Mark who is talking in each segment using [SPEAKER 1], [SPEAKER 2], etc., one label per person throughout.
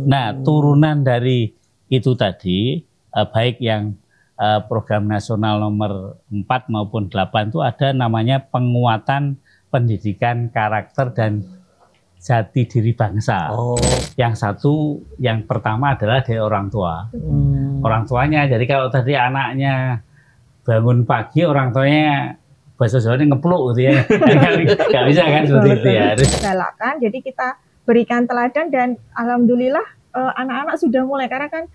[SPEAKER 1] Nah, turunan dari itu tadi, baik yang program nasional nomor 4 maupun 8 itu ada namanya penguatan pendidikan karakter dan jati diri bangsa. Yang satu, yang pertama adalah dari orang tua. Orang tuanya, jadi kalau tadi anaknya bangun pagi, orang tuanya bahasa Jawanya ngepluk gitu ya. Nggak bisa kan seperti itu ya.
[SPEAKER 2] Galakan, jadi kita berikan teladan dan alhamdulillah anak-anak sudah mulai, karena kan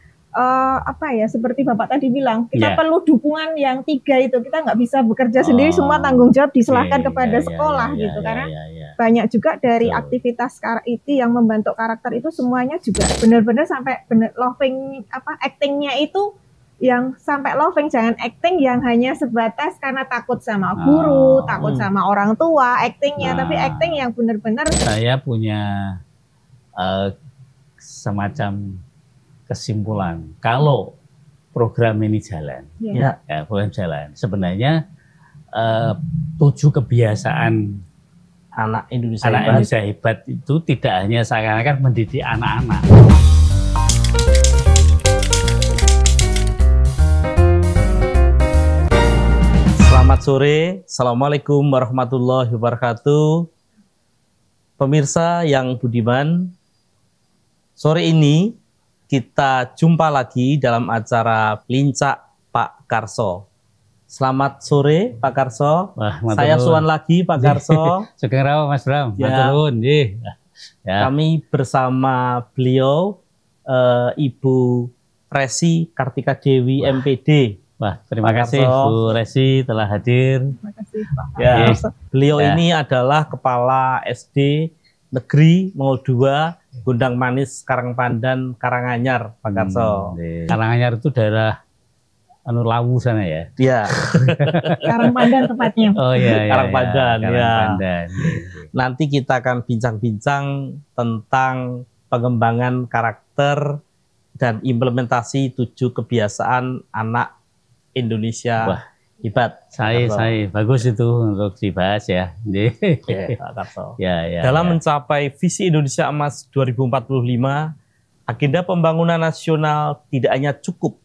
[SPEAKER 2] apa ya, seperti Bapak tadi bilang, kita perlu dukungan yang 3 itu. Kita nggak bisa bekerja sendiri, semua tanggung jawab diserahkan kepada sekolah gitu. Karena banyak juga dari aktivitas itu yang membentuk karakter itu semuanya juga benar-benar sampai loving, actingnya itu yang sampai loving, jangan acting yang hanya sebatas karena takut sama guru, takut sama orang tua, actingnya, tapi acting yang benar-benar.
[SPEAKER 1] Saya punya semacam kesimpulan, kalau program ini jalan, program jalan, sebenarnya 7 kebiasaan
[SPEAKER 3] anak Indonesia
[SPEAKER 1] hebat itu tidak hanya seakan-akan mendidik anak-anak.
[SPEAKER 3] Selamat sore, Assalamualaikum warahmatullahi wabarakatuh. Pemirsa yang budiman, sore ini kita jumpa lagi dalam acara Pelincak Pak Karso. Selamat sore Pak Karso. Saya Suwan lagi Pak Karso.
[SPEAKER 1] Sugeng rawuh Mas Bram.
[SPEAKER 3] Kami bersama beliau Ibu Resi Kartika Dewi MPD.
[SPEAKER 1] Terima kasih Bu Resi telah hadir.
[SPEAKER 2] Terima kasih Pak.
[SPEAKER 3] Beliau ini adalah Kepala SD Negeri 02 Gondang Manis Karangpandan Karanganyar, Pak Karso.
[SPEAKER 1] Karanganyar itu daerah Lawu sana ya?
[SPEAKER 3] Iya.
[SPEAKER 2] Karangpandan tepatnya.
[SPEAKER 1] Oh iya.
[SPEAKER 3] Karangpandan. Nanti kita akan bincang-bincang tentang pengembangan karakter dan implementasi 7 kebiasaan anak Indonesia hebat.
[SPEAKER 1] Saya bagus itu untuk dibahas ya.
[SPEAKER 3] Pak Karso.
[SPEAKER 1] Dalam
[SPEAKER 3] mencapai visi Indonesia Emas 2045, agenda pembangunan nasional tidak hanya cukup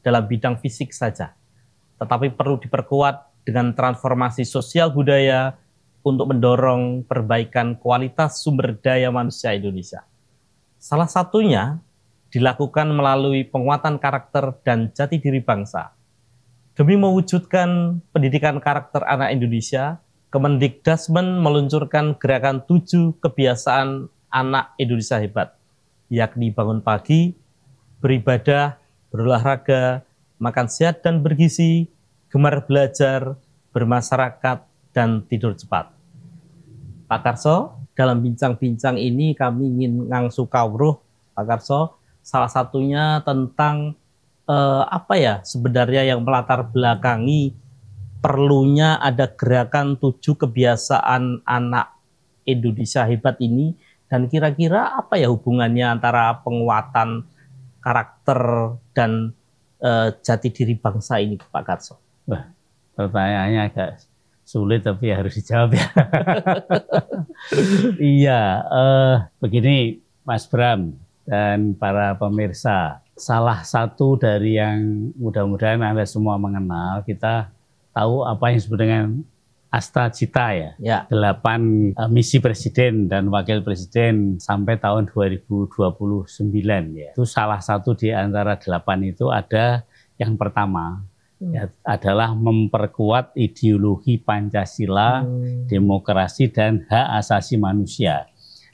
[SPEAKER 3] dalam bidang fisik saja, tetapi perlu diperkuat dengan transformasi sosial budaya untuk mendorong perbaikan kualitas sumber daya manusia Indonesia. Salah satunya dilakukan melalui penguatan karakter dan jati diri bangsa. Demi mewujudkan pendidikan karakter anak Indonesia, Kemendikdasmen meluncurkan gerakan 7 kebiasaan anak Indonesia hebat, yakni bangun pagi, beribadah, berolahraga, makan sehat dan bergizi, gemar belajar, bermasyarakat, dan tidur cepat. Pak Karso, dalam bincang-bincang ini kami ingin ngangsu kawruh, Pak Karso, salah satunya tentang apa ya sebenarnya yang melatar belakangi perlunya ada gerakan 7 kebiasaan anak Indonesia hebat ini, dan kira-kira apa ya hubungannya antara penguatan karakter dan jati diri bangsa ini, Pak Karso?
[SPEAKER 1] Pertanyaannya agak sulit tapi harus dijawab ya. Iya, begini Mas Bram dan para pemirsa. Salah satu dari yang mudah-mudahan Anda semua mengenal, kita tahu apa yang disebut dengan Asta-Cita ya. 8 misi presiden dan wakil presiden sampai tahun 2029 ya. Itu salah satu di antara 8 itu ada yang pertama ya, adalah memperkuat ideologi Pancasila, demokrasi dan hak asasi manusia.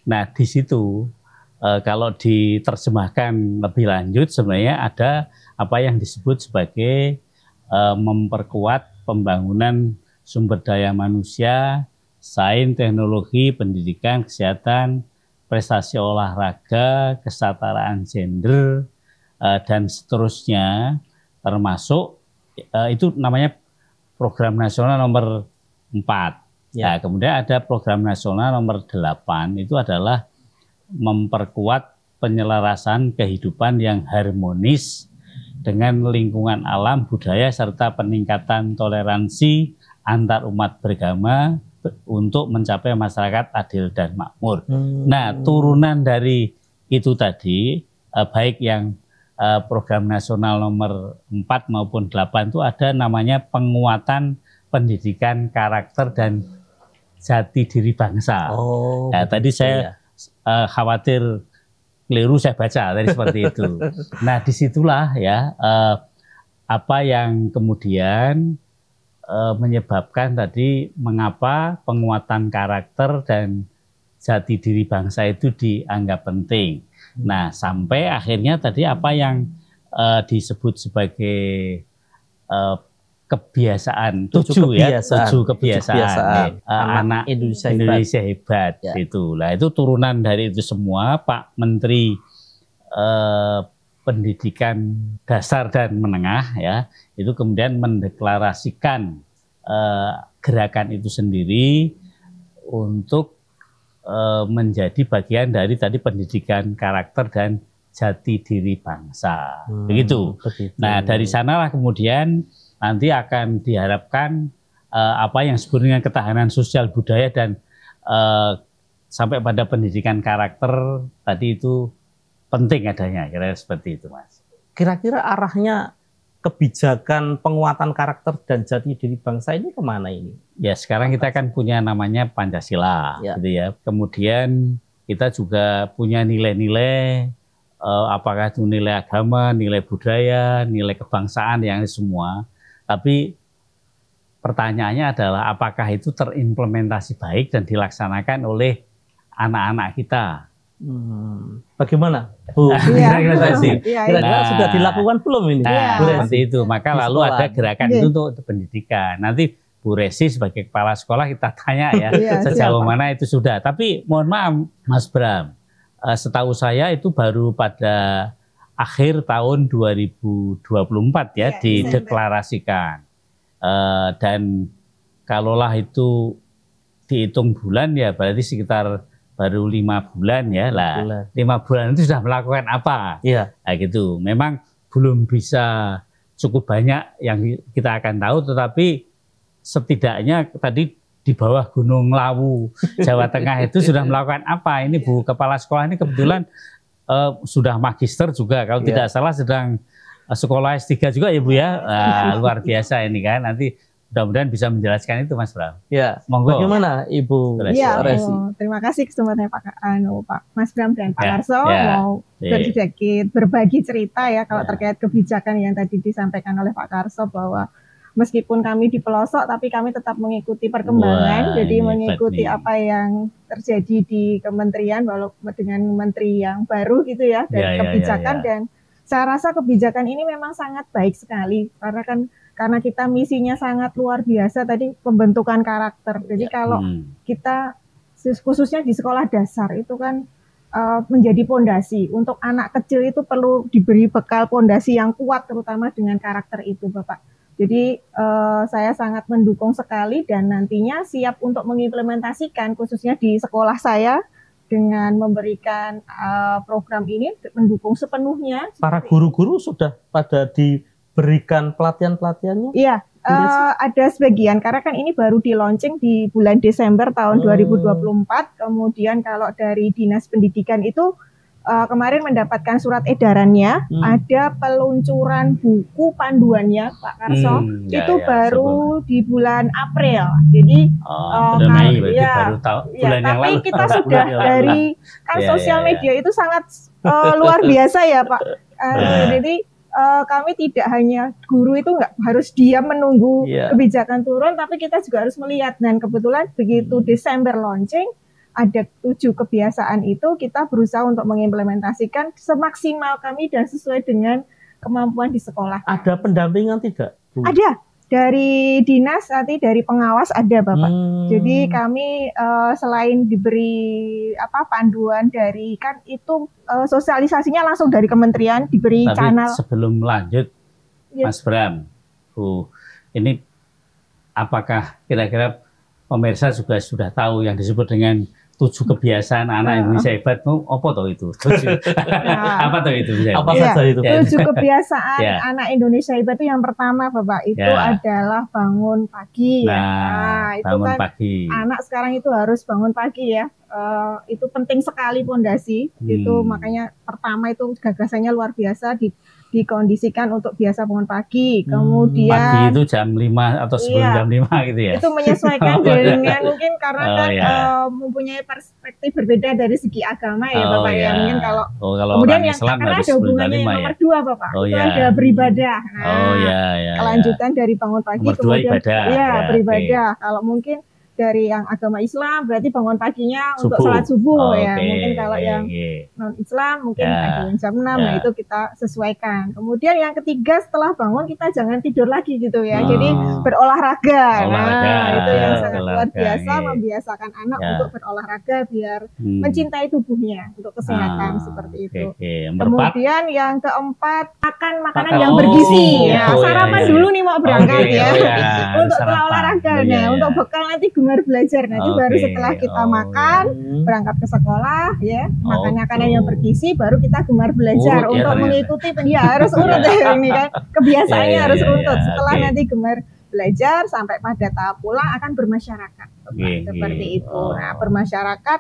[SPEAKER 1] Nah, di situ kalau diterjemahkan lebih lanjut sebenarnya ada apa yang disebut sebagai memperkuat pembangunan sumber daya manusia, sains, teknologi, pendidikan, kesehatan, prestasi olahraga, kesetaraan gender, dan seterusnya, termasuk itu namanya program nasional nomor 4. Ya, kemudian ada program nasional nomor 8, itu adalah memperkuat penyelarasan kehidupan yang harmonis dengan lingkungan alam, budaya, serta peningkatan toleransi antar umat beragama untuk mencapai masyarakat adil dan makmur. Nah, turunan dari itu tadi, baik yang program nasional nomor 4 maupun 8 itu ada namanya penguatan pendidikan karakter dan jati diri bangsa. Nah, tadi saya khawatir keliru saya baca tadi seperti itu. Nah, disitulah ya apa yang kemudian menyebabkan tadi mengapa penguatan karakter dan jati diri bangsa itu dianggap penting. Nah, sampai akhirnya tadi apa yang disebut sebagai kebiasaan, tujuh kebiasaan. Anak Indonesia hebat ya. Itu. Nah, itu turunan dari itu semua. Pak Menteri Pendidikan Dasar dan Menengah ya, itu kemudian mendeklarasikan gerakan itu sendiri untuk menjadi bagian dari tadi pendidikan karakter dan jati diri bangsa. Begitu. Nah, dari sanalah kemudian nanti akan diharapkan apa yang disebut dengan ketahanan sosial budaya dan sampai pada pendidikan karakter tadi itu penting adanya, kira-kira seperti itu, Mas.
[SPEAKER 3] Kira-kira arahnya kebijakan penguatan karakter dan jati diri bangsa ini kemana ini?
[SPEAKER 1] Ya, sekarang kita kan punya namanya Pancasila, gitu ya. Kemudian kita juga punya nilai-nilai, apakah itu nilai agama, nilai budaya, nilai kebangsaan, yang semua. Tapi pertanyaannya adalah apakah itu terimplementasi baik dan dilaksanakan oleh anak-anak kita?
[SPEAKER 3] Bagaimana, Bu? Kira-kira sudah dilakukan belum ini?
[SPEAKER 1] Nah, seperti itu. Maka lalu ada gerakan itu untuk pendidikan. Nanti Bu Resi sebagai kepala sekolah kita tanya ya sejauh mana itu sudah. Tapi mohon maaf, Mas Bram, setahu saya itu baru pada akhir tahun 2024 ya dideklarasikan. Dan kalaulah itu dihitung bulan ya berarti sekitar baru 5 bulan ya lah. 5 bulan itu sudah melakukan apa? Iya. Nah, gitu. Memang belum bisa cukup banyak yang kita akan tahu, tetapi setidaknya tadi di bawah Gunung Lawu, Jawa Tengah itu sudah melakukan apa? Ini Bu Kepala Sekolah ini kebetulan sudah magister juga, kalau tidak salah sedang sekolah S3 juga ya Bu ya. Luar biasa ini kan. Nanti mudah-mudahan bisa menjelaskan itu, Mas Bram.
[SPEAKER 3] Ya, monggo. Bagaimana Ibu Resi?
[SPEAKER 2] Terima kasih kesempatannya Pak Mas Bram dan Pak Karso mau sedikit berbagi cerita ya kalau terkait kebijakan yang tadi disampaikan oleh Pak Karso bahwa meskipun kami di pelosok tapi kami tetap mengikuti perkembangan, jadi mengikuti apa yang terjadi di kementerian walaupun dengan menteri yang baru gitu ya dan kebijakan dan saya rasa kebijakan ini memang sangat baik sekali karena kita misinya sangat luar biasa tadi pembentukan karakter. Jadi kalau kita khususnya di sekolah dasar itu kan menjadi pondasi untuk anak kecil itu perlu diberi bekal pondasi yang kuat terutama dengan karakter itu, Bapak. Jadi saya sangat mendukung sekali dan nantinya siap untuk mengimplementasikan khususnya di sekolah saya dengan memberikan program ini mendukung sepenuhnya.
[SPEAKER 3] Para guru-guru sudah pada diberikan pelatihan-pelatihannya?
[SPEAKER 2] Iya, ada sebagian karena kan ini baru di launching di bulan Desember tahun 2024. Kemudian kalau dari Dinas Pendidikan itu kemarin mendapatkan surat edarannya, ada peluncuran buku panduannya Pak Karso, itu baru di bulan April. Jadi
[SPEAKER 1] baru bulan yang
[SPEAKER 2] tapi
[SPEAKER 1] lalu.
[SPEAKER 2] Kita sudah dari sosial media itu sangat luar biasa ya Pak. Jadi kami tidak hanya guru itu nggak harus diam menunggu kebijakan turun, tapi kita juga harus melihat. Dan kebetulan begitu Desember launching, ada 7 kebiasaan itu kita berusaha untuk mengimplementasikan semaksimal kami dan sesuai dengan kemampuan di sekolah.
[SPEAKER 3] Ada pendampingan tidak, Bu?
[SPEAKER 2] Ada. Dari dinas, nanti dari pengawas ada Bapak. Jadi kami selain diberi panduan dari kan itu sosialisasinya langsung dari kementerian diberi channel.
[SPEAKER 1] Sebelum lanjut, Mas Bram, Bu, ini apakah kira-kira pemirsa juga sudah tahu yang disebut dengan 7 kebiasaan anak Indonesia hebat, apa toh itu? 7. Apa toh itu?
[SPEAKER 3] Apa saja itu?
[SPEAKER 2] 7 kebiasaan anak Indonesia hebat itu yang pertama Bapak itu adalah bangun pagi.
[SPEAKER 1] Nah, itu bangun
[SPEAKER 2] kan
[SPEAKER 1] pagi.
[SPEAKER 2] Anak sekarang itu harus bangun pagi ya. Itu penting sekali pondasi. Itu makanya pertama itu gagasannya luar biasa dikondisikan untuk biasa bangun pagi. Kemudian
[SPEAKER 1] pagi itu jam 5 atau sebelum jam 5 gitu ya.
[SPEAKER 2] Itu menyesuaikan dengan mungkin karena mempunyai perspektif berbeda dari segi agama ya Bapak ya. Mungkin kalau kemudian yang
[SPEAKER 1] Islam
[SPEAKER 2] karena ada hubungannya yang nomor 2 Bapak. Itu ada beribadah. Kelanjutan dari bangun pagi
[SPEAKER 1] nomor 2
[SPEAKER 2] kemudian
[SPEAKER 1] ibadah.
[SPEAKER 2] Beribadah. Kalau mungkin dari yang agama Islam berarti bangun paginya untuk sholat subuh ya. Mungkin kalau yang non Islam mungkin ada yang jam 6 nah itu kita sesuaikan. Kemudian yang ketiga setelah bangun kita jangan tidur lagi gitu ya. Jadi berolahraga. Itu yang sangat luar biasa membiasakan anak untuk berolahraga biar mencintai tubuhnya untuk kesehatan seperti itu. Kemudian yang keempat makan makanan yang bergizi. Sarapan dulu nih mau berangkat ya. Untuk setelah olahraga. Nah, untuk bekal nanti belajar nanti baru setelah kita makan berangkat ke sekolah ya makan makanan yang bergizi baru kita gemar belajar untuk mengikuti harus urut ini kan kebiasaannya harus urut setelah nanti gemar belajar sampai pada tahap pulang akan bermasyarakat seperti itu. Nah bermasyarakat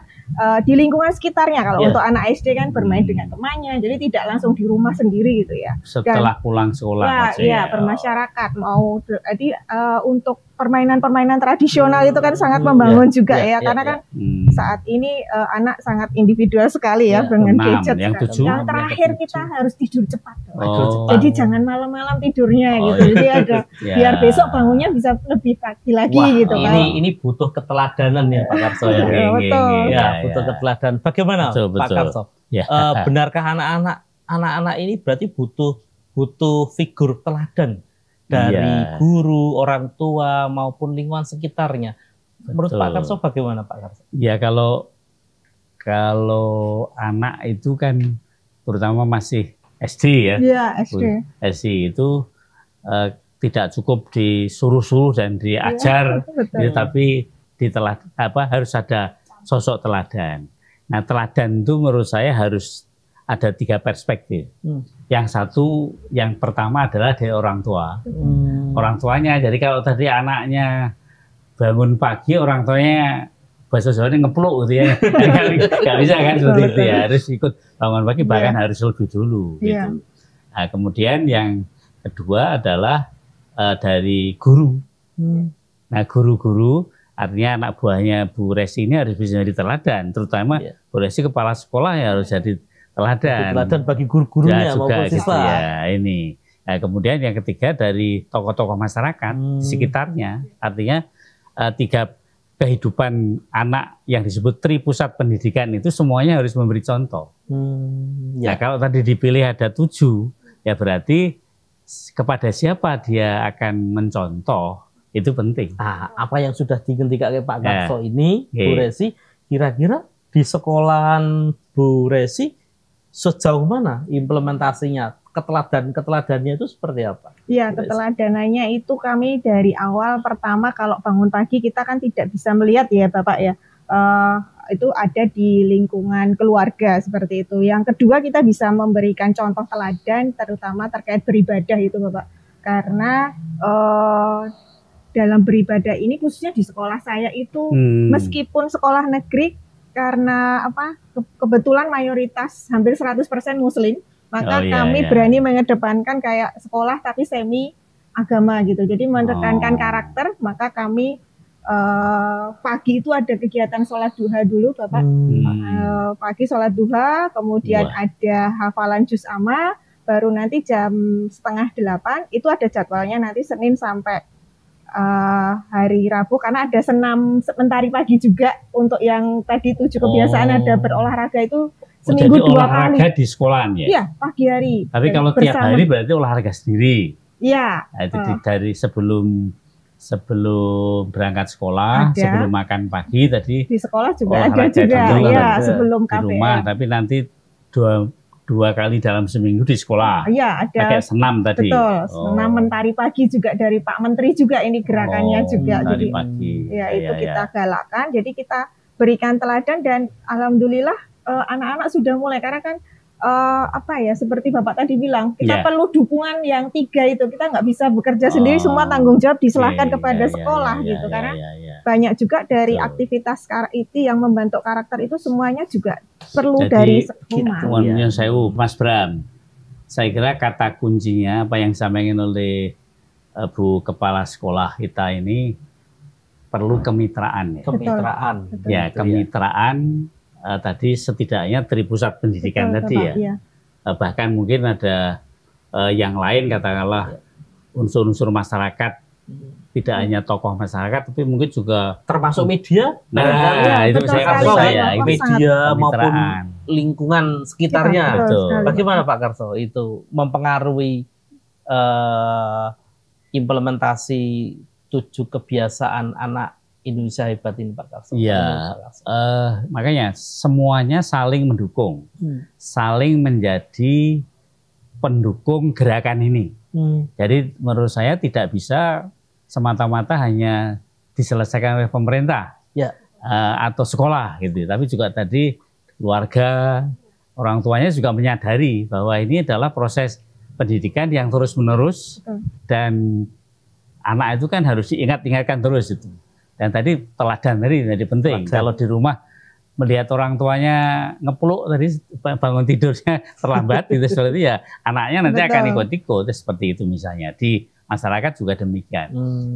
[SPEAKER 2] di lingkungan sekitarnya kalau untuk anak SD kan bermain dengan temannya jadi tidak langsung di rumah sendiri gitu ya.
[SPEAKER 1] Setelah pulang sekolah
[SPEAKER 2] bermasyarakat mau jadi untuk permainan-permainan tradisional itu kan sangat membangun juga karena kan saat ini anak sangat individual sekali ya dengan gadget. Yang terakhir kita harus tidur cepat. Jadi jangan malam-malam tidurnya gitu. Jadi ada biar besok bangunnya bisa lebih pagi lagi gitu.
[SPEAKER 3] Ini butuh keteladanan ya Pak Karso ya.
[SPEAKER 2] Betul.
[SPEAKER 3] Butuh keteladanan. Bagaimana Pak Karso? Benarkah anak-anak ini berarti butuh figur teladan dari guru, orang tua maupun lingkungan sekitarnya. Menurut Pak Karso bagaimana Pak Karso?
[SPEAKER 1] Ya kalau anak itu kan terutama masih SD ya.
[SPEAKER 2] Iya, SD.
[SPEAKER 1] SD itu tidak cukup disuruh-suruh dan diajar, tapi harus ada sosok teladan. Nah, teladan itu menurut saya harus ada 3 perspektif. Yang pertama adalah dari orang tua. Orang tuanya, jadi kalau tadi anaknya bangun pagi, orang tuanya bahasa Jawanya ngepluk gitu ya. Nggak bisa kan seperti itu ya, harus ikut bangun pagi, bahkan harus lebih dulu. Gitu. Nah, kemudian yang kedua adalah dari guru. Nah, guru-guru artinya anak buahnya Bu Resi ini harus bisa jadi teladan, terutama Bu Resi kepala sekolah ya harus jadi teladan bagi guru-gurunya maupun siswa. Gitu ya, ini. Nah, kemudian yang ketiga dari tokoh-tokoh masyarakat di sekitarnya, artinya 3 kehidupan anak yang disebut tri pusat pendidikan itu semuanya harus memberi contoh. Nah, kalau tadi dipilih ada 7, ya berarti kepada siapa dia akan mencontoh itu penting.
[SPEAKER 3] Apa yang sudah digentikake Pak Karso ini, Bu Resi, kira-kira di sekolahan Bu Resi sejauh mana implementasinya? Keteladannya itu seperti apa?
[SPEAKER 2] Iya, keteladanannya itu kami dari awal pertama kalau bangun pagi kita kan tidak bisa melihat ya Bapak ya. Itu ada di lingkungan keluarga seperti itu. Yang kedua kita bisa memberikan contoh teladan terutama terkait beribadah itu Bapak. Karena dalam beribadah ini khususnya di sekolah saya itu meskipun sekolah negeri karena kebetulan mayoritas hampir 100% muslim, maka kami berani mengedepankan kayak sekolah tapi semi agama gitu. Jadi menekankan karakter, maka kami pagi itu ada kegiatan sholat duha dulu Bapak. Pagi sholat duha, kemudian ada hafalan juz amma, baru nanti jam 7:30 itu ada jadwalnya nanti Senin sampai hari Rabu karena ada senam mentari pagi juga untuk yang tadi 7 kebiasaan ada berolahraga itu seminggu 2 kali.
[SPEAKER 1] Olahraga di sekolahan ya?
[SPEAKER 2] Iya, pagi hari.
[SPEAKER 1] Tapi kalau tiap hari berarti olahraga sendiri?
[SPEAKER 2] Iya.
[SPEAKER 1] Nah, itu dari sebelum berangkat sekolah, sebelum makan pagi tadi.
[SPEAKER 2] Di sekolah juga ada juga, ya sebelum KPM.
[SPEAKER 1] Di rumah, tapi nanti 2 kali dalam seminggu di sekolah.
[SPEAKER 2] Iya, ada.
[SPEAKER 1] Pakai senam tadi.
[SPEAKER 2] Betul, senam mentari pagi juga dari Pak Menteri juga ini gerakannya juga.
[SPEAKER 1] Mentari
[SPEAKER 2] jadi
[SPEAKER 1] pagi.
[SPEAKER 2] Ya, itu kita galakkan. Jadi kita berikan teladan dan alhamdulillah anak-anak sudah mulai karena kan seperti Bapak tadi bilang kita perlu dukungan yang 3 itu, kita nggak bisa bekerja sendiri, semua tanggung jawab diserahkan kepada sekolah gitu karena banyak juga dari aktivitas itu yang membentuk karakter itu semuanya juga perlu dari sekolah.
[SPEAKER 1] Jadi Mas Bram, saya kira kata kuncinya apa yang disampaikan oleh Bu Kepala Sekolah kita ini perlu kemitraan.
[SPEAKER 3] Kemitraan.
[SPEAKER 1] Ya, kemitraan. Tadi setidaknya dari pusat pendidikan tadi ya. Bahkan mungkin ada yang lain katakanlah unsur-unsur masyarakat, tidak hanya tokoh masyarakat tapi mungkin juga
[SPEAKER 3] termasuk media.
[SPEAKER 1] Nah, itu saya
[SPEAKER 3] media maupun lingkungan sekitarnya. Bagaimana Pak Karso itu mempengaruhi implementasi 7 kebiasaan anak Indonesia hebat ini Pak Karso?
[SPEAKER 1] Ya, makanya semuanya saling mendukung, saling menjadi pendukung gerakan ini. Jadi menurut saya tidak bisa semata-mata hanya diselesaikan oleh pemerintah atau sekolah gitu, tapi juga tadi keluarga, orang tuanya juga menyadari bahwa ini adalah proses pendidikan yang terus-menerus dan anak itu kan harus diingat-ingatkan terus itu. Dan tadi teladan tadi penting. Kalau di rumah melihat orang tuanya ngepeluk tadi bangun tidurnya terlambat gitu seperti ya anaknya nanti akan ikut-ikut seperti itu misalnya. Di masyarakat juga demikian.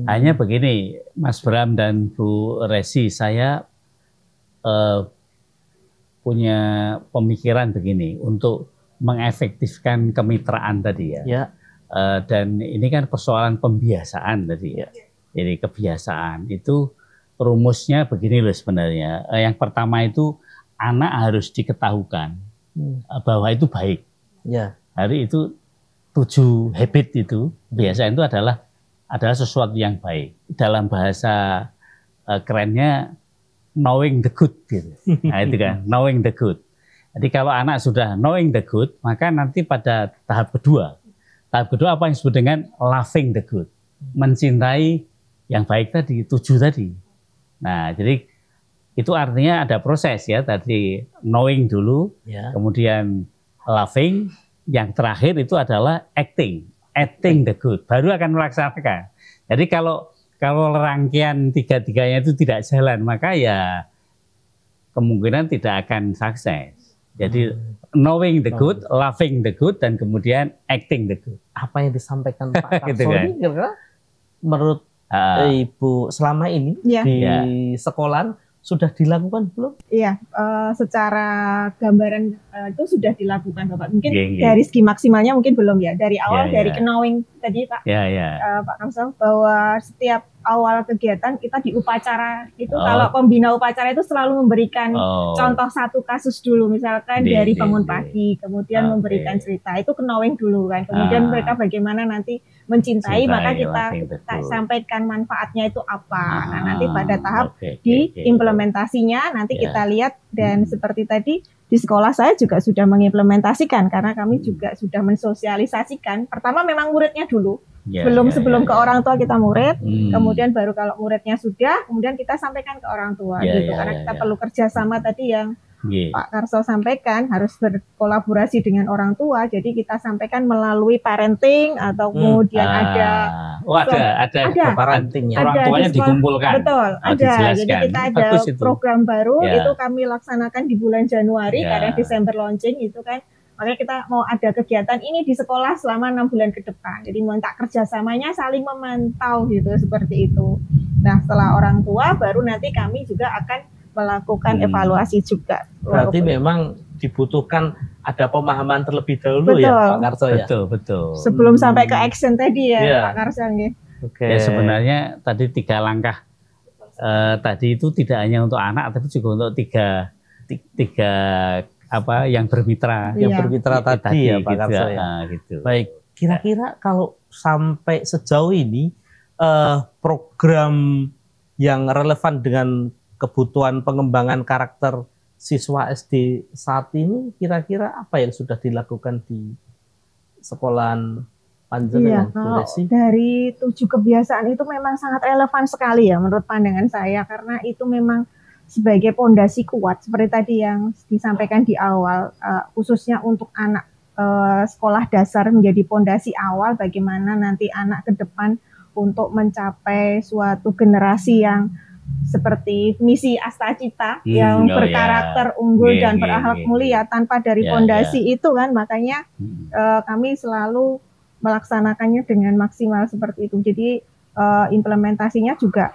[SPEAKER 1] Hanya begini Mas Bram dan Bu Resi, saya punya pemikiran begini untuk mengefektifkan kemitraan tadi ya. Dan ini kan persoalan pembiasaan tadi ya. Jadi kebiasaan itu rumusnya begini loh sebenarnya. Yang pertama itu anak harus diketahukan bahwa itu baik. Hari itu 7 habit itu kebiasaan itu adalah sesuatu yang baik. Dalam bahasa kerennya knowing the good gitu. Nah itu kan knowing the good. Jadi kalau anak sudah knowing the good, maka nanti pada tahap kedua apa yang disebut dengan loving the good, mencintai yang baik tadi, 7 tadi. Nah, jadi itu artinya ada proses ya, tadi knowing dulu, kemudian loving, yang terakhir itu adalah acting the good, baru akan melaksanakan. Jadi kalau rangkaian 3-3-nya itu tidak jalan, maka ya kemungkinan tidak akan sukses. Jadi knowing the good, loving the good, dan kemudian acting the good.
[SPEAKER 3] Apa yang disampaikan Pak Karso gitu kan? Ini menurut Ibu selama ini di sekolah sudah dilakukan belum? Iya,
[SPEAKER 2] secara gambaran itu sudah dilakukan Bapak. Mungkin dari segi maksimalnya mungkin belum ya. Dari awal dari knowing tadi Pak Pak Kamsel bahwa setiap awal kegiatan kita di upacara itu kalau pembina upacara itu selalu memberikan contoh satu kasus dulu, misalkan dari bangun pagi, kemudian memberikan cerita, itu knowing dulu kan, kemudian mereka bagaimana nanti mencintai, maka kita sampaikan manfaatnya itu apa. Nah nanti pada tahap di implementasinya nanti kita lihat, dan seperti tadi di sekolah saya juga sudah mengimplementasikan karena kami juga sudah mensosialisasikan. Pertama memang muridnya dulu. Sebelum ke orang tua kita murid, kemudian baru kalau muridnya sudah, kemudian kita sampaikan ke orang tua gitu. Karena kita perlu kerjasama tadi yang Pak Karso sampaikan, harus berkolaborasi dengan orang tua. Jadi kita sampaikan melalui parenting atau kemudian ada
[SPEAKER 3] parenting,
[SPEAKER 1] orang tuanya dikumpulkan.
[SPEAKER 2] Betul, ada. Jadi kita ada program baru itu kami laksanakan di bulan Januari karena Desember launching itu kan. Makanya kita mau ada kegiatan ini di sekolah selama 6 bulan ke depan. Jadi minta kerjasamanya saling memantau gitu, seperti itu. Nah setelah orang tua baru nanti kami juga akan melakukan evaluasi juga.
[SPEAKER 3] Berarti memang dibutuhkan ada pemahaman terlebih dahulu ya Pak Karso ya?
[SPEAKER 1] Betul.
[SPEAKER 2] Sebelum sampai ke action tadi ya Pak Karso.
[SPEAKER 1] Ya sebenarnya tadi 3 langkah tadi itu tidak hanya untuk anak tapi juga untuk tiga yang bermitra,
[SPEAKER 3] tadi ya Pak Karso ya.
[SPEAKER 1] Gitu.
[SPEAKER 3] Baik, kira-kira kalau sampai sejauh ini program yang relevan dengan kebutuhan pengembangan karakter siswa SD saat ini, kira-kira apa yang sudah dilakukan di sekolahan panjenengan?
[SPEAKER 2] Dari 7 kebiasaan itu memang sangat relevan sekali ya menurut pandangan saya, karena itu memang sebagai pondasi kuat seperti tadi yang disampaikan di awal, khususnya untuk anak sekolah dasar menjadi pondasi awal bagaimana nanti anak ke depan untuk mencapai suatu generasi yang seperti misi Astacita yang berkarakter unggul dan berakhlak mulia. Tanpa dari pondasi itu kan, makanya kami selalu melaksanakannya dengan maksimal seperti itu. Jadi implementasinya juga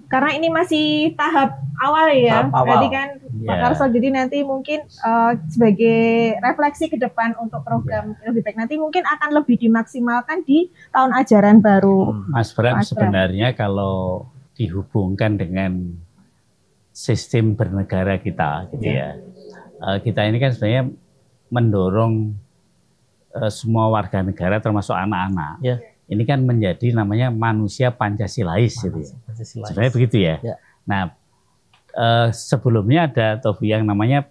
[SPEAKER 2] karena ini masih tahap awal ya, berarti kan Pak Karso, jadi nanti mungkin sebagai refleksi ke depan untuk program lebih baik nanti mungkin akan lebih dimaksimalkan di tahun ajaran baru.
[SPEAKER 1] Mas Bram, sebenarnya kalau dihubungkan dengan sistem bernegara kita, gitu ya, kita ini kan sebenarnya mendorong semua warga negara termasuk anak-anak. Ini kan menjadi namanya manusia Pancasilais, gitu ya. Sebenarnya begitu ya. Nah, sebelumnya ada Tobi yang namanya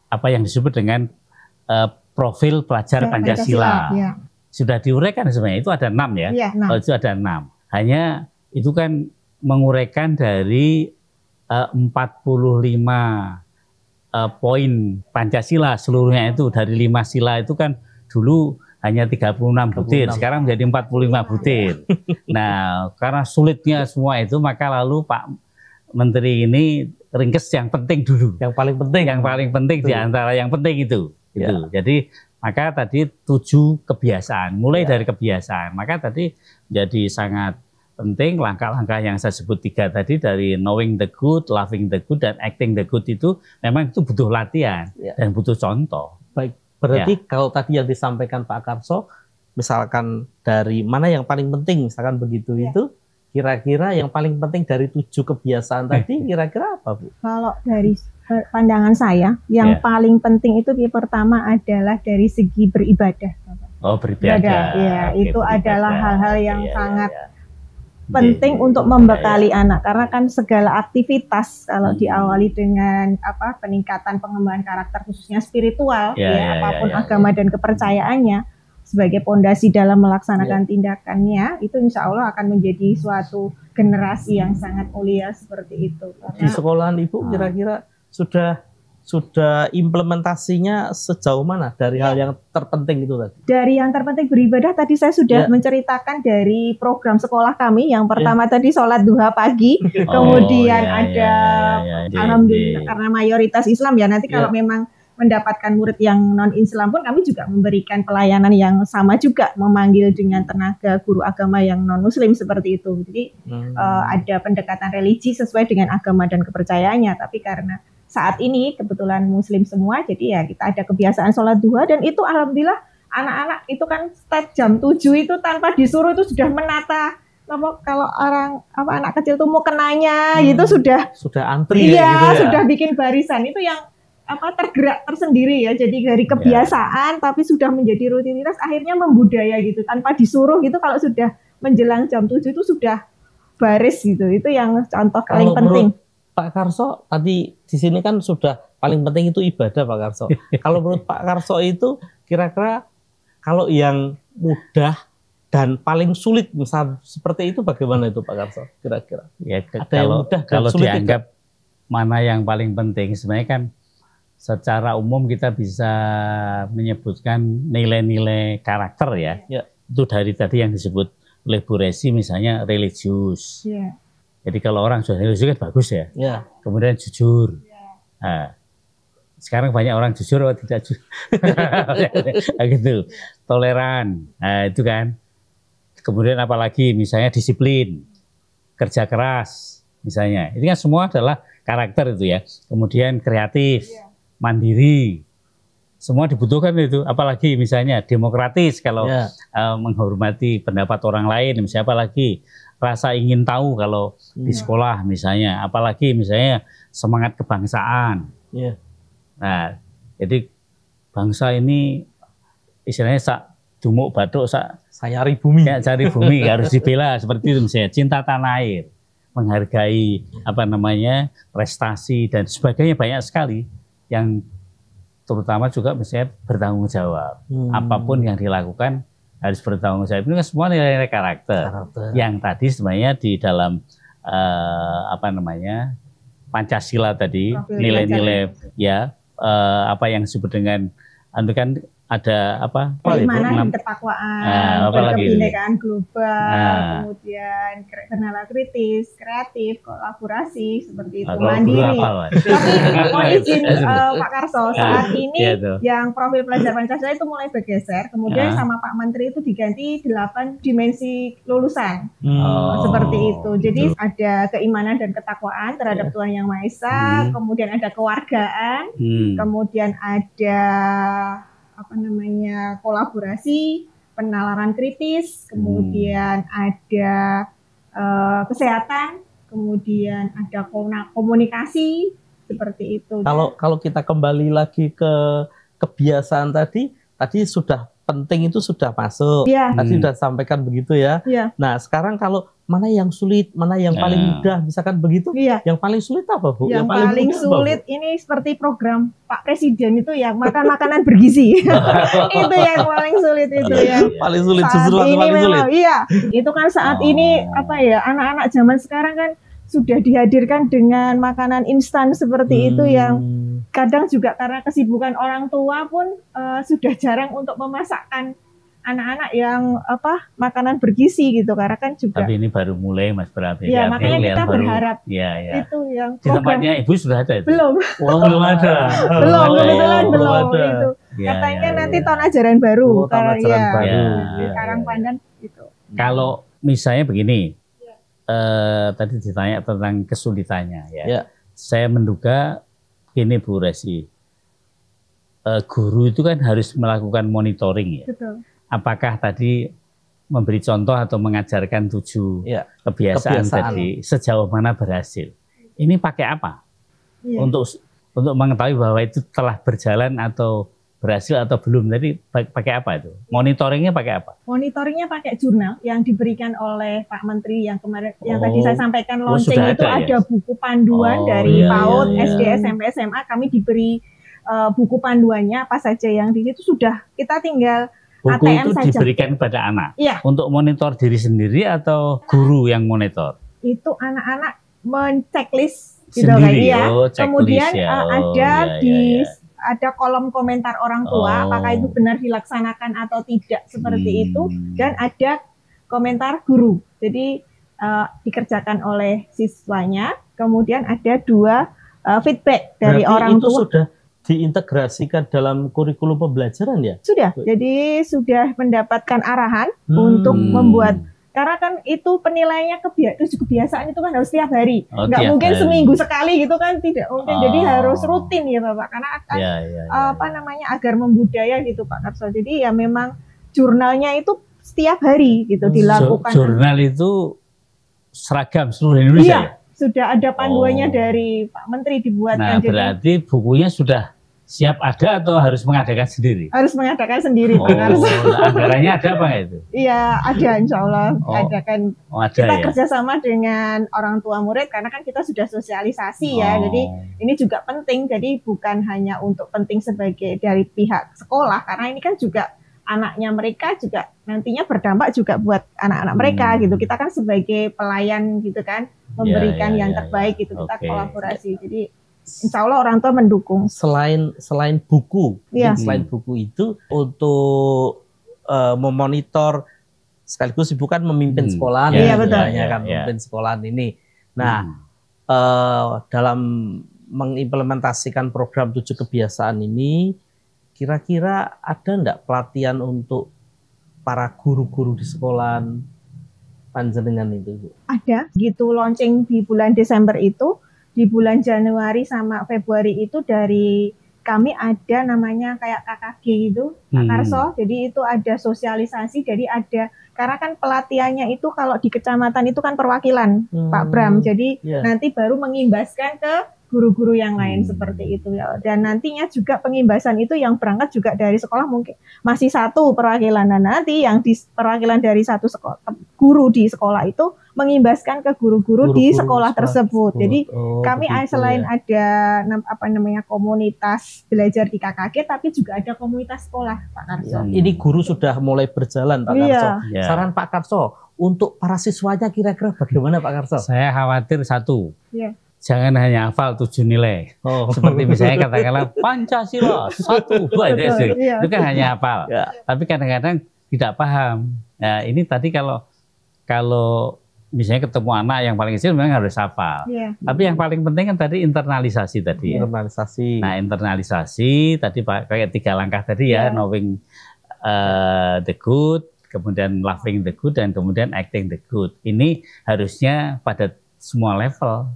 [SPEAKER 1] apa yang disebut dengan profil pelajar Pancasila. Sudah diuraikan sebenarnya itu ada 6 ya. Itu ada 6. Hanya itu kan menguraikan dari 45 poin Pancasila seluruhnya itu, dari 5 sila itu kan dulu hanya 36 butir, sekarang menjadi 45 butir. Nah, karena sulitnya semua itu, maka lalu Pak Menteri ini ringkes yang penting dulu. Yang paling penting di antara yang penting itu. Jadi, maka tadi 7 kebiasaan, mulai dari kebiasaan. Maka tadi jadi sangat penting langkah-langkah yang saya sebut 3 tadi, dari knowing the good, loving the good, dan acting the good itu memang itu butuh latihan dan butuh contoh.
[SPEAKER 3] Baik. Berarti kalau tadi yang disampaikan Pak Karso, misalkan dari mana yang paling penting, misalkan begitu itu, kira-kira yang paling penting dari 7 kebiasaan tadi, kira-kira apa, Bu?
[SPEAKER 2] Kalau dari pandangan saya, yang paling penting itu pertama adalah dari segi beribadah.
[SPEAKER 1] Oh, beribadah.
[SPEAKER 2] Itu adalah hal-hal yang sangat penting untuk membekali anak, karena kan segala aktivitas kalau diawali dengan peningkatan pengembangan karakter khususnya spiritual apapun agama dan kepercayaannya sebagai pondasi dalam melaksanakan tindakannya, itu insya Allah akan menjadi suatu generasi yang sangat mulia seperti itu.
[SPEAKER 3] Di sekolahan Ibu kira-kira sudah implementasinya sejauh mana dari hal yang terpenting itu tadi?
[SPEAKER 2] Dari yang terpenting beribadah tadi saya sudah menceritakan dari program sekolah kami. Yang pertama tadi sholat duha pagi, kemudian ada alhamdulillah karena mayoritas Islam ya, nanti kalau memang mendapatkan murid yang non-Islam pun kami juga memberikan pelayanan yang sama juga, memanggil dengan tenaga guru agama yang non-Muslim seperti itu. Jadi ada pendekatan religi sesuai dengan agama dan kepercayaannya, tapi karena saat ini kebetulan Muslim semua, jadi ya kita ada kebiasaan sholat duha, dan itu alhamdulillah anak-anak itu kan start jam 7 itu tanpa disuruh itu sudah menata. Kalau anak kecil tuh mau kenanya gitu sudah
[SPEAKER 3] antri gitu ya.
[SPEAKER 2] Sudah bikin barisan, itu yang tergerak tersendiri ya. Jadi dari kebiasaan tapi sudah menjadi rutinitas, akhirnya membudaya gitu tanpa disuruh gitu. Kalau sudah menjelang jam 7 itu sudah baris gitu. Itu yang contoh paling penting.
[SPEAKER 3] Pak Karso tadi di sini kan sudah paling penting itu ibadah, Pak Karso. Kalau menurut Pak Karso itu kira-kira kalau yang mudah dan paling sulit misal seperti itu bagaimana itu Pak Karso kira-kira?
[SPEAKER 1] Ya, kalau dianggap mana yang paling penting, sebenarnya kan secara umum kita bisa menyebutkan nilai-nilai karakter ya. Itu dari tadi yang disebut oleh Bu Resi misalnya religius. Jadi kalau orang sudah religius kan bagus ya. Kemudian jujur. Nah, sekarang banyak orang jujur atau tidak jujur. Gitu. Toleran. Nah, itu kan. Kemudian apalagi misalnya disiplin, kerja keras misalnya. Ini kan semua adalah karakter itu ya. Kemudian kreatif, mandiri. Semua dibutuhkan itu. Apalagi misalnya demokratis kalau menghormati pendapat orang lain. Misalnya apalagi rasa ingin tahu kalau di sekolah misalnya, apalagi misalnya semangat kebangsaan. Nah, jadi bangsa ini istilahnya dumuk batuk
[SPEAKER 3] sayari bumi.
[SPEAKER 1] Cari bumi harus dibela seperti itu misalnya, cinta tanah air, menghargai prestasi dan sebagainya, banyak sekali yang terutama juga misalnya bertanggung jawab. Apapun yang dilakukan harus bertanggung jawab. Ini kan semua nilai-nilai karakter yang tadi sebenarnya di dalam apa namanya Pancasila tadi,
[SPEAKER 2] Profil
[SPEAKER 1] nilai-nilai ya apa yang disebut dengan kan ada apa?
[SPEAKER 2] Keimanan dan ketakwaan,
[SPEAKER 1] apa lagi?
[SPEAKER 2] berkebinekaan global,
[SPEAKER 1] Nah.
[SPEAKER 2] kemudian bernalar kritis, kreatif, kolaborasi seperti itu,
[SPEAKER 1] Kalau guru
[SPEAKER 2] mandiri.
[SPEAKER 1] hafal, Mas.
[SPEAKER 2] Tapi mohon izin Pak Karso, saat ini
[SPEAKER 1] Iya tuh.
[SPEAKER 2] yang profil pelajar Pancasila itu mulai bergeser, kemudian sama Pak Menteri itu diganti 8 dimensi lulusan.
[SPEAKER 1] Oh,
[SPEAKER 2] Seperti itu. Jadi
[SPEAKER 1] gitu.
[SPEAKER 2] ada keimanan dan ketakwaan terhadap Tuhan Yang Maha Esa, kemudian ada kewargaan, kemudian ada kolaborasi, penalaran kritis, kemudian ada kesehatan, kemudian ada komunikasi, seperti itu.
[SPEAKER 3] Kalau kita kembali lagi ke kebiasaan tadi sudah penting itu sudah masuk.
[SPEAKER 2] Ya.
[SPEAKER 3] Tadi sudah sampaikan begitu ya.
[SPEAKER 2] Ya.
[SPEAKER 3] Nah, sekarang kalau mana yang sulit, mana yang paling mudah, misalkan begitu.
[SPEAKER 2] Ya.
[SPEAKER 3] Yang paling sulit apa, Bu?
[SPEAKER 2] Yang paling
[SPEAKER 3] mudah
[SPEAKER 2] sulit
[SPEAKER 3] apa, Bu?
[SPEAKER 2] ini seperti program Pak Presiden itu yang makan makanan bergizi. Itu yang paling sulit itu ya.
[SPEAKER 3] Paling sulit
[SPEAKER 2] Saat
[SPEAKER 3] justru
[SPEAKER 2] ini
[SPEAKER 3] paling sulit.
[SPEAKER 2] memang, iya, itu kan saat ini anak-anak zaman sekarang kan sudah dihadirkan dengan makanan instan seperti itu yang kadang juga karena kesibukan orang tua pun sudah jarang untuk memasakkan anak-anak yang makanan bergizi gitu, karena kan juga.
[SPEAKER 1] Tapi ini baru mulai Mas Bram.
[SPEAKER 2] Ya, makanya kita berharap
[SPEAKER 1] itu
[SPEAKER 2] yang
[SPEAKER 1] di tempatnya Ibu sudah ada itu?
[SPEAKER 2] belum.
[SPEAKER 1] Oh, belum ada.
[SPEAKER 2] belum, kebetulan
[SPEAKER 3] belum
[SPEAKER 2] belum
[SPEAKER 3] ada.
[SPEAKER 2] itu.
[SPEAKER 1] Ya,
[SPEAKER 2] Katanya
[SPEAKER 1] ya,
[SPEAKER 2] nanti
[SPEAKER 1] ya.
[SPEAKER 2] tahun ajaran baru.
[SPEAKER 3] Tahun ajaran baru.
[SPEAKER 2] Di Karangpandan gitu.
[SPEAKER 1] Kalau misalnya begini, tadi ditanya tentang kesulitannya ya.
[SPEAKER 3] Ya.
[SPEAKER 1] Saya menduga ini Bu Resi, guru itu kan harus melakukan monitoring ya.
[SPEAKER 2] Betul.
[SPEAKER 1] Apakah tadi memberi contoh atau mengajarkan 7 kebiasaan tadi sejauh mana berhasil? Ini pakai apa?
[SPEAKER 2] Iya.
[SPEAKER 1] Untuk mengetahui bahwa itu telah berjalan atau berhasil atau belum, tadi pakai apa itu? Monitoringnya pakai apa?
[SPEAKER 2] Monitoringnya pakai jurnal yang diberikan oleh Pak Menteri yang kemarin yang tadi saya sampaikan launching
[SPEAKER 1] sudah
[SPEAKER 2] itu
[SPEAKER 1] ada ya?
[SPEAKER 2] ada buku panduan dari PAUD, SD, SMP, SMA, kami diberi buku panduannya apa saja yang di situ sudah kita tinggal
[SPEAKER 1] Buku
[SPEAKER 2] ATM
[SPEAKER 1] itu
[SPEAKER 2] saja.
[SPEAKER 1] diberikan kepada anak
[SPEAKER 2] Iya.
[SPEAKER 1] untuk monitor diri sendiri atau guru yang monitor?
[SPEAKER 2] Itu anak-anak men-checklist gitu
[SPEAKER 1] Sendiri,
[SPEAKER 2] kan,
[SPEAKER 1] checklist
[SPEAKER 2] kemudian
[SPEAKER 1] ya.
[SPEAKER 2] ada kolom komentar orang tua apakah itu benar dilaksanakan atau tidak seperti itu, dan ada komentar guru. Jadi dikerjakan oleh siswanya, kemudian ada 2 feedback dari
[SPEAKER 3] Berarti
[SPEAKER 2] orang
[SPEAKER 3] itu
[SPEAKER 2] tua.
[SPEAKER 3] sudah diintegrasikan dalam kurikulum pembelajaran ya?
[SPEAKER 2] Sudah, jadi sudah mendapatkan arahan untuk membuat, karena kan itu penilaiannya kebiasaan itu kan harus tiap hari, nggak mungkin seminggu sekali gitu kan, tidak mungkin. Jadi harus rutin ya Bapak, karena akan agar membudaya gitu Pak Karso. Jadi ya memang jurnalnya itu setiap hari gitu dilakukan.
[SPEAKER 1] Jurnal itu seragam seluruh Indonesia ya?
[SPEAKER 2] Sudah ada panduannya dari Pak Menteri dibuatkan.
[SPEAKER 1] Nah, berarti bukunya sudah siap ada atau harus mengadakan sendiri?
[SPEAKER 2] Harus mengadakan sendiri, Pak Karso.
[SPEAKER 1] Anggarannya ada apa itu?
[SPEAKER 2] Iya, ada, insya Allah. Kita kerjasama dengan orang tua murid, karena kan kita sudah sosialisasi ya. Jadi ini juga penting. Jadi bukan hanya untuk penting sebagai dari pihak sekolah, karena ini kan juga anaknya mereka juga nantinya berdampak juga buat anak-anak mereka gitu. Kita kan sebagai pelayan gitu kan, memberikan yang terbaik gitu. Kita kolaborasi. Jadi insya Allah orang tua mendukung.
[SPEAKER 3] Selain buku, selain buku itu untuk memonitor sekaligus Ibu kan memimpin sekolahan, memimpin sekolahan ini. Nah, dalam mengimplementasikan program 7 kebiasaan ini, kira-kira ada enggak pelatihan untuk para guru-guru di sekolahan panjenengan itu, Bu?
[SPEAKER 2] Ada, gitu launching di bulan Desember itu. Di bulan Januari sama Februari itu dari kami ada namanya kayak KKG gitu, Pak Karso. Jadi itu ada sosialisasi, jadi ada, karena kan pelatihannya itu kalau di kecamatan itu kan perwakilan Pak Bram. Jadi nanti baru mengimbaskan ke guru-guru yang lain seperti itu ya. Dan nantinya juga pengimbasan itu yang berangkat juga dari sekolah mungkin masih 1 perwakilan. Dan nanti yang di perwakilan dari 1 sekolah, guru di sekolah itu mengimbaskan ke guru-guru di sekolah tersebut. Jadi kami selain ada komunitas belajar di KKG, tapi juga ada komunitas sekolah Pak Karso.
[SPEAKER 3] Ini guru sudah mulai berjalan Pak Karso. Saran Pak Karso Untuk para siswanya kira-kira bagaimana Pak Karso?
[SPEAKER 1] Saya khawatir satu,
[SPEAKER 2] Ya.
[SPEAKER 1] jangan hanya hafal 7 nilai. Seperti misalnya katakanlah Pancasila 1, 2 itu,
[SPEAKER 2] Iya.
[SPEAKER 1] itu kan hanya hafal.
[SPEAKER 3] Ya.
[SPEAKER 1] Tapi kadang-kadang tidak paham. Nah, ini tadi kalau misalnya ketemu anak yang paling kecil memang harus hafal.
[SPEAKER 2] Iya.
[SPEAKER 1] Tapi yang paling penting kan tadi internalisasi tadi. Ya.
[SPEAKER 3] Normalisasi.
[SPEAKER 1] Nah, internalisasi tadi kayak 3 langkah tadi ya,
[SPEAKER 2] Ya.
[SPEAKER 1] knowing the good, kemudian loving the good, dan kemudian acting the good. Ini harusnya pada semua level.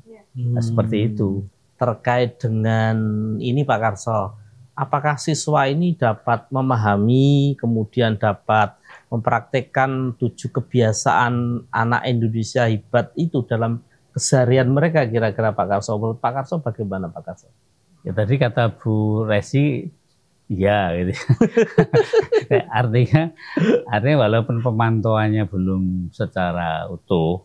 [SPEAKER 1] Seperti itu.
[SPEAKER 3] Terkait dengan ini Pak Karso, apakah siswa ini dapat memahami, kemudian dapat mempraktekkan 7 kebiasaan anak Indonesia hebat itu dalam keseharian mereka kira-kira Pak Karso? Menurut Pak Karso bagaimana Pak Karso?
[SPEAKER 1] Ya tadi kata Bu Resi, ya gitu. artinya walaupun pemantauannya belum secara utuh,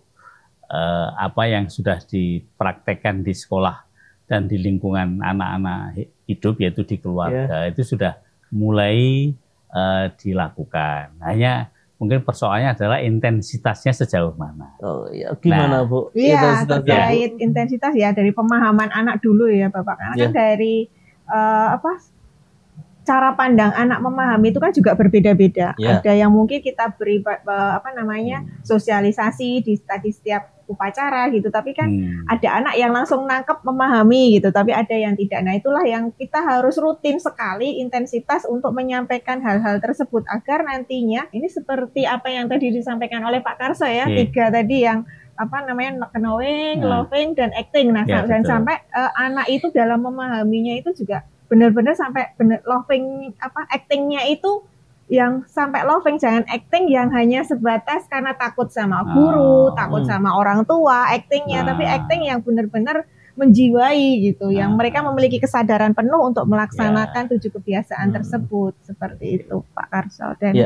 [SPEAKER 1] apa yang sudah dipraktekkan di sekolah dan di lingkungan anak-anak hidup, yaitu di keluarga, itu sudah mulai dilakukan. Hanya mungkin persoalannya adalah intensitasnya sejauh mana.
[SPEAKER 3] Oh ya, gimana Bu?
[SPEAKER 2] Iya, terkait intensitas ya dari pemahaman anak dulu ya Bapak. Karena kan dari cara pandang anak memahami itu kan juga berbeda-beda. Ada yang mungkin kita beri sosialisasi di setiap upacara gitu, tapi kan ada anak yang langsung nangkep memahami gitu, tapi ada yang tidak. Nah, itulah yang kita harus rutin sekali intensitas untuk menyampaikan hal-hal tersebut agar nantinya ini seperti apa yang tadi disampaikan oleh Pak Karso ya, 3 tadi yang knowing, loving, dan acting. Nah, dan sampai anak itu dalam memahaminya itu juga benar-benar sampai loving actingnya itu yang sampai loving, jangan acting yang hanya sebatas karena takut sama guru, takut sama orang tua actingnya, tapi acting yang benar-benar menjiwai gitu, yang mereka memiliki kesadaran penuh untuk melaksanakan 7 kebiasaan tersebut. Seperti itu Pak Karso dan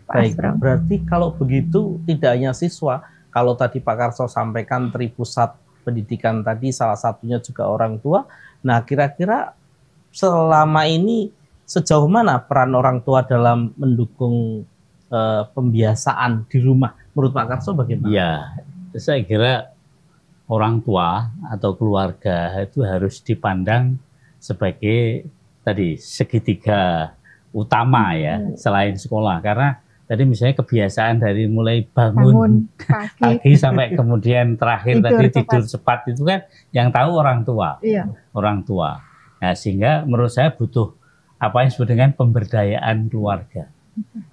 [SPEAKER 2] Pak Asbram.
[SPEAKER 3] Berarti kalau begitu tidak hanya siswa, kalau tadi Pak Karso sampaikan tripusat pendidikan tadi salah satunya juga orang tua. Nah, kira-kira selama ini sejauh mana peran orang tua dalam mendukung pembiasaan di rumah? Menurut Pak Karso bagaimana?
[SPEAKER 1] Ya, saya kira orang tua atau keluarga itu harus dipandang sebagai tadi segitiga utama ya, selain sekolah. Karena tadi misalnya kebiasaan dari mulai bangun pagi sampai kemudian terakhir tidur cepat itu kan yang tahu orang tua.
[SPEAKER 2] Iya.
[SPEAKER 1] Orang tua. Nah, sehingga menurut saya butuh apa yang disebut dengan pemberdayaan keluarga.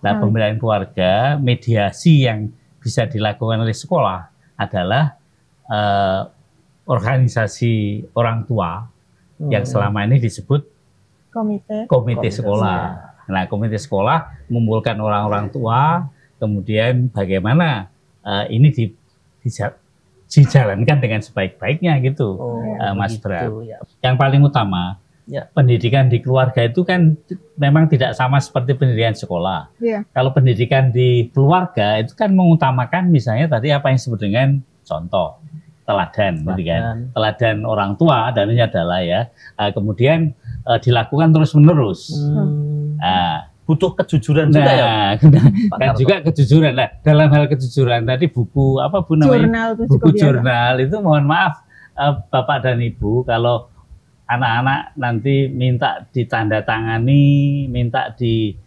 [SPEAKER 1] Nah, pemberdayaan keluarga, mediasi yang bisa dilakukan oleh sekolah adalah organisasi orang tua yang selama ini disebut komite sekolah. Nah, komite sekolah mengumpulkan orang-orang tua, kemudian bagaimana ini dijalankan dengan sebaik-baiknya gitu, Mas Bram. Yang paling utama, pendidikan di keluarga itu kan memang tidak sama seperti pendidikan sekolah. Kalau pendidikan di keluarga itu kan mengutamakan misalnya tadi apa yang disebut dengan contoh, teladan, kan? Teladan orang tua dan ini adalah ya, kemudian dilakukan terus-menerus. Butuh kejujuran juga ya. Dan juga kejujuran. Nah, dalam hal kejujuran tadi buku apa Bu namanya? Buku jurnal itu mohon maaf Bapak dan Ibu kalau anak-anak nanti minta ditandatangani, minta di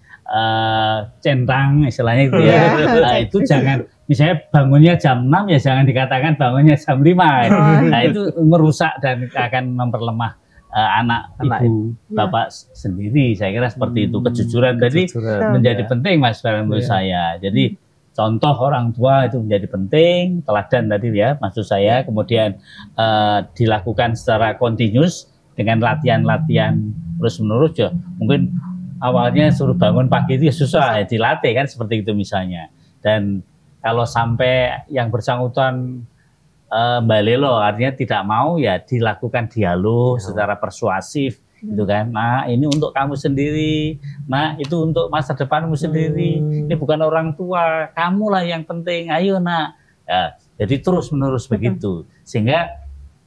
[SPEAKER 1] centang istilahnya gitu ya. Nah, itu jangan misalnya bangunnya jam 6 ya jangan dikatakan bangunnya jam 5. Nah, itu merusak dan akan memperlemah anak ibu bapak sendiri. Saya kira seperti itu. Kejujuran tadi menjadi penting Mas Bram menurut saya. Jadi contoh orang tua itu menjadi penting, teladan tadi ya maksud saya, kemudian dilakukan secara kontinus dengan latihan-latihan terus-menerus ya. Mungkin awalnya suruh bangun pagi itu ya susah ya, dilatih kan seperti itu misalnya. Dan kalau sampai yang bersangkutan balelo artinya tidak mau ya dilakukan dialog secara persuasif gitu kan. Nah, ini untuk kamu sendiri. Nah, itu untuk masa depanmu sendiri. Ini bukan orang tua, kamulah yang penting. Ayo nak. Ya, jadi terus menerus begitu sehingga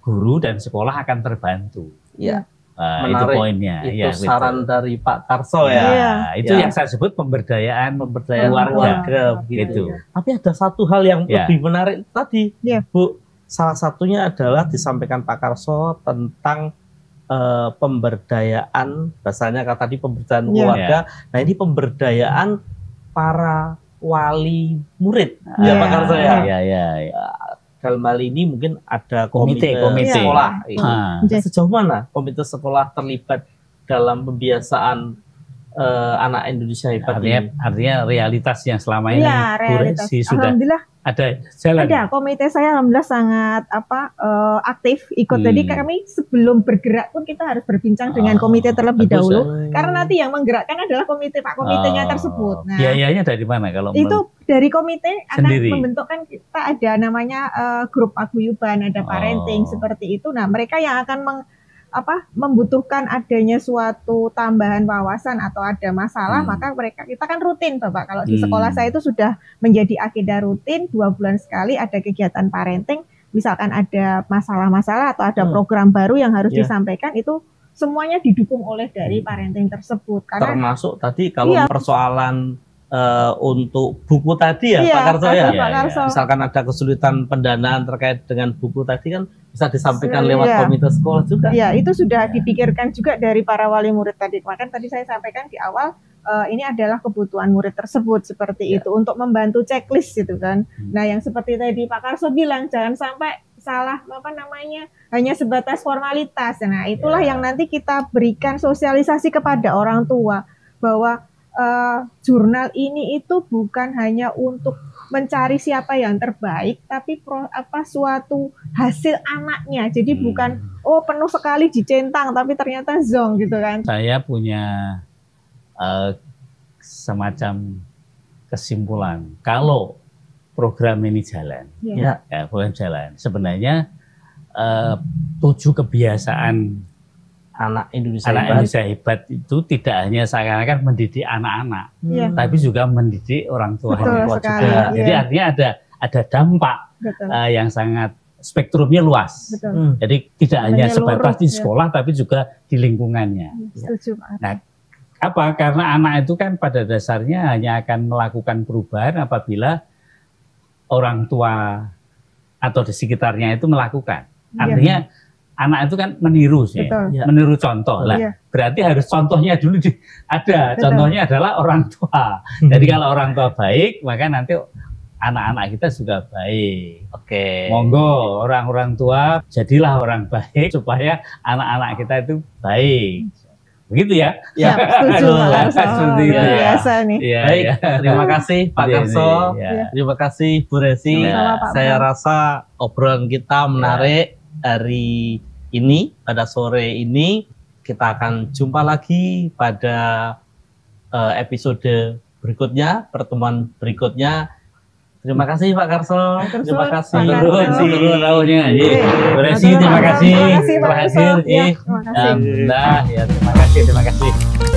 [SPEAKER 1] guru dan sekolah akan terbantu.
[SPEAKER 3] Ya.
[SPEAKER 1] Itu
[SPEAKER 3] Menarik.
[SPEAKER 1] poinnya.
[SPEAKER 3] Itu
[SPEAKER 1] Ya,
[SPEAKER 3] saran dari Pak Karso ya.
[SPEAKER 2] Iya.
[SPEAKER 1] Itu
[SPEAKER 3] Ya.
[SPEAKER 1] yang saya sebut pemberdayaan
[SPEAKER 3] Keluarga
[SPEAKER 1] gitu.
[SPEAKER 3] Tapi ada satu hal yang
[SPEAKER 1] Ya.
[SPEAKER 3] lebih menarik tadi,
[SPEAKER 2] Ya.
[SPEAKER 3] Bu. Salah satunya adalah disampaikan Pak Karso tentang pemberdayaan, bahasanya kata tadi pemberdayaan
[SPEAKER 2] Ya.
[SPEAKER 3] keluarga. Nah ini pemberdayaan para wali murid,
[SPEAKER 2] Ya.
[SPEAKER 3] ya Pak Karso ya.
[SPEAKER 1] Ya.
[SPEAKER 3] Dalam hal ini mungkin ada
[SPEAKER 1] Komite.
[SPEAKER 3] sekolah. Gitu.
[SPEAKER 1] Ah.
[SPEAKER 3] Sejauh mana komite sekolah terlibat dalam pembiasaan anak Indonesia hebat ini?
[SPEAKER 1] Artinya realitas yang selama ini
[SPEAKER 2] Iya,
[SPEAKER 1] Bu
[SPEAKER 2] realitas.
[SPEAKER 1] Resi sudah
[SPEAKER 2] Alhamdulillah
[SPEAKER 1] ada jalan.
[SPEAKER 2] ada komite saya alhamdulillah sangat aktif ikut. Jadi kami sebelum bergerak pun kita harus berbincang dengan komite terlebih
[SPEAKER 1] bagus,
[SPEAKER 2] dahulu karena nanti yang menggerakkan adalah komite Pak komitenya tersebut. Nah,
[SPEAKER 1] biayanya dari mana kalau
[SPEAKER 2] itu dari komite akan
[SPEAKER 1] sendiri.
[SPEAKER 2] membentukkan, kita ada namanya grup paguyuban, ada parenting seperti itu. Nah, mereka yang akan membutuhkan adanya suatu tambahan wawasan atau ada masalah, maka kita kan rutin Bapak. Kalau di sekolah saya itu sudah menjadi agenda rutin 2 bulan sekali ada kegiatan parenting. Misalkan ada masalah-masalah atau ada program baru yang harus disampaikan, itu semuanya didukung oleh dari parenting tersebut. Karena
[SPEAKER 3] termasuk tadi kalau persoalan untuk buku tadi ya Pak Karso ya.
[SPEAKER 2] Pak Karso.
[SPEAKER 3] Misalkan ada kesulitan pendanaan terkait dengan buku tadi kan bisa disampaikan lewat komite sekolah juga.
[SPEAKER 2] Iya, itu sudah dipikirkan juga dari para wali murid tadi. Bahkan tadi saya sampaikan di awal, ini adalah kebutuhan murid tersebut seperti itu untuk membantu checklist gitu kan. Nah, yang seperti tadi Pak Karso bilang, jangan sampai salah hanya sebatas formalitas. Nah, itulah yang nanti kita berikan sosialisasi kepada orang tua bahwa jurnal ini itu bukan hanya untuk mencari siapa yang terbaik, tapi suatu hasil anaknya. Jadi bukan penuh sekali dicentang, tapi ternyata zong gitu kan.
[SPEAKER 1] Saya punya semacam kesimpulan. Kalau program ini jalan, program jalan. Sebenarnya 7 kebiasaan
[SPEAKER 3] anak Indonesia
[SPEAKER 1] hebat itu tidak hanya seakan-akan mendidik anak-anak, tapi juga mendidik orang tua juga. Jadi artinya ada dampak yang sangat spektrumnya luas. Jadi tidak hanya sebatas di sekolah, tapi juga di lingkungannya. Nah, karena anak itu kan pada dasarnya hanya akan melakukan perubahan apabila orang tua atau di sekitarnya itu melakukan. Artinya anak itu kan meniru sih, meniru contoh lah. Berarti harus contohnya dulu ada. Contohnya adalah orang tua. Jadi kalau orang tua baik, maka nanti anak-anak kita juga baik.
[SPEAKER 3] Oke.
[SPEAKER 1] Monggo orang-orang tua jadilah orang baik supaya anak-anak kita itu baik. Begitu ya?
[SPEAKER 2] Ya, setuju Pak Karso. Biasa nih.
[SPEAKER 3] Baik, terima kasih Pak Karso. Terima kasih Bu Resi. Saya rasa obrolan kita menarik. Hari ini, pada sore ini, kita akan jumpa lagi pada episode berikutnya, pertemuan berikutnya. Terima kasih Pak Karso. Terima kasih.
[SPEAKER 1] Terima kasih telah hadir. Alhamdulillah, terima kasih.